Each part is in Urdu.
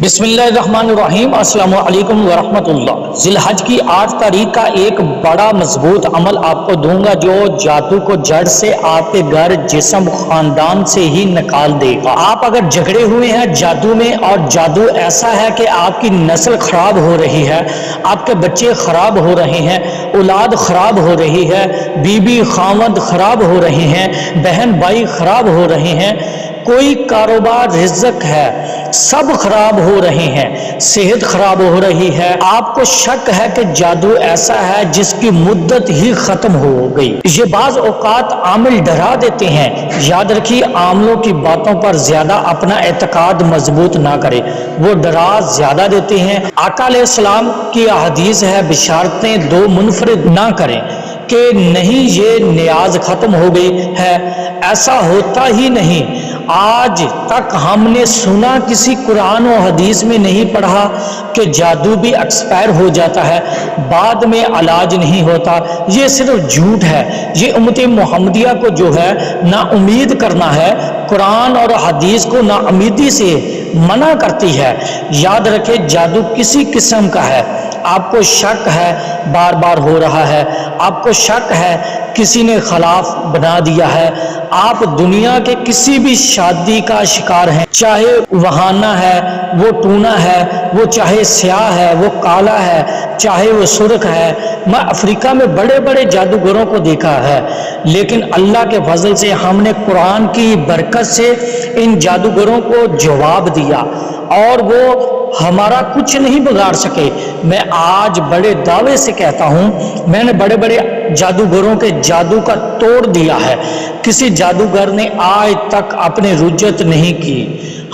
بسم اللہ الرحمن الرحیم۔ السلام علیکم ورحمۃ اللہ۔ ذی الحج کی 8 تاریخ کا ایک بڑا مضبوط عمل آپ کو دوں گا جو جادو کو جڑ سے آپ کے گھر، جسم، خاندان سے ہی نکال دے گا۔ آپ اگر جھگڑے ہوئے ہیں جادو میں، اور جادو ایسا ہے کہ آپ کی نسل خراب ہو رہی ہے، آپ کے بچے خراب ہو رہے ہیں، اولاد خراب ہو رہی ہے، بیوی خاوند خراب ہو رہے ہیں، بہن بھائی خراب ہو رہے ہیں، کوئی کاروبار، رزق ہے، سب خراب ہو رہے ہیں، صحت خراب ہو رہی ہے، آپ کو شک ہے کہ جادو ایسا ہے جس کی مدت ہی ختم ہو گئی۔ یہ بعض اوقات عامل ڈرا دیتے ہیں۔ یاد رکھیے، عاملوں کی باتوں پر زیادہ اپنا اعتقاد مضبوط نہ کرے، وہ ڈرا زیادہ دیتے ہیں۔ آقا علیہ السلام کی حدیث ہے، بشارتیں دو منفرد نہ کریں کہ نہیں یہ نیاز ختم ہو گئی ہے، ایسا ہوتا ہی نہیں۔ آج تک ہم نے سنا، کسی قرآن و حدیث میں نہیں پڑھا کہ جادو بھی ایکسپائر ہو جاتا ہے، بعد میں علاج نہیں ہوتا۔ یہ صرف جھوٹ ہے۔ یہ امت محمدیہ کو جو ہے نا امید کرنا ہے، قرآن اور حدیث کو نا امیدی سے منع کرتی ہے۔ یاد رکھے، جادو کسی قسم کا ہے، آپ کو شک ہے بار بار ہو رہا ہے، آپ کو شک ہے کسی نے خلاف بنا دیا ہے، آپ دنیا کے کسی بھی شادی کا شکار ہیں، چاہے وہانا ہے، وہ ٹونا ہے، وہ چاہے سیاہ ہے، وہ کالا ہے، چاہے وہ سرخ ہے۔ میں افریقہ میں بڑے بڑے جادوگروں کو دیکھا ہے، لیکن اللہ کے فضل سے ہم نے قرآن کی برکت سے ان جادوگروں کو جواب دیا، اور وہ ہمارا کچھ نہیں بگاڑ سکے۔ میں آج بڑے دعوے سے کہتا ہوں، میں نے بڑے بڑے جادوگروں کے جادو کا توڑ دیا ہے۔ کسی جادوگر نے آج تک اپنے رجت نہیں کی،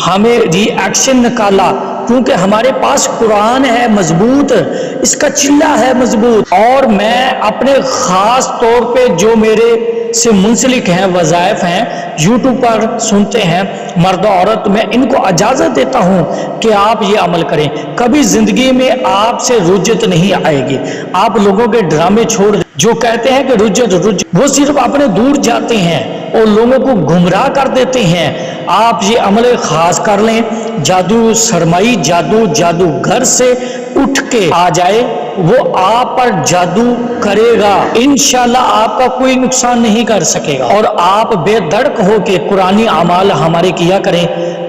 ہمیں ری ایکشن نکالا، کیونکہ ہمارے پاس قرآن ہے مضبوط، اس کا چلہ ہے مضبوط۔ اور میں اپنے خاص طور پہ جو میرے سے منسلک ہیں، وظائف ہیں، یوٹیوب پر سنتے ہیں مرد و عورت، میں ان کو اجازت دیتا ہوں کہ آپ یہ عمل کریں۔ کبھی زندگی میں آپ سے رجت نہیں آئے گی۔ آپ لوگوں کے ڈرامے چھوڑ دیں، جو کہتے ہیں کہ رجت، وہ صرف اپنے دور جاتے ہیں اور لوگوں کو گمراہ کر دیتے ہیں۔ آپ یہ عمل خاص کر لیں، جادو سرمائی جادوگر سے اٹھ کے آ جائے، وہ آپ پر جادو کرے گا، انشاءاللہ آپ کا کوئی نقصان نہیں کر سکے گا۔ اور آپ بے دڑک ہو کے قرآنی اعمال ہمارے کیا کریں،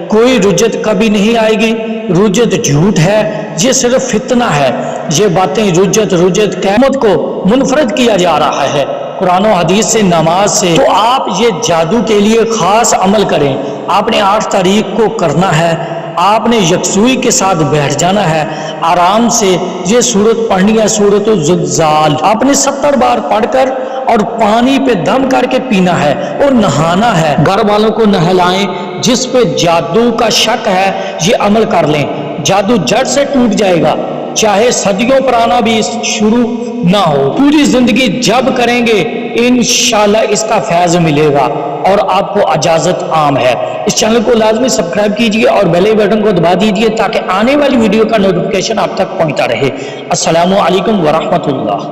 کوئی رجت کبھی نہیں آئے گی۔ رجت جھوٹ ہے، یہ صرف فتنہ ہے۔ یہ باتیں رجت قیامت کو منفرد کیا جا رہا ہے قرآن و حدیث سے، نماز سے۔ تو آپ یہ جادو کے لیے خاص عمل کریں۔ آپ نے 8 تاریخ کو کرنا ہے، آپ نے یکسوئی کے ساتھ بیٹھ جانا ہے، آرام سے یہ سورت پڑھنی ہے، سورت الزلزال۔ آپ نے 70 بار پڑھ کر اور پانی پہ دم کر کے پینا ہے اور نہانا ہے۔ گھر والوں کو نہلائیں، جس پہ جادو کا شک ہے یہ عمل کر لیں، جادو جڑ سے ٹوٹ جائے گا، چاہے صدیوں پرانا بھی شروع نہ ہو۔ پوری زندگی جب کریں گے انشاءاللہ اس کا فیض ملے گا، اور آپ کو اجازت عام ہے۔ اس چینل کو لازمی سبسکرائب کیجئے اور بیل بٹن کو دبا دیجئے تاکہ آنے والی ویڈیو کا نوٹیفیکیشن آپ تک پہنچتا رہے۔ السلام علیکم ورحمۃ اللہ۔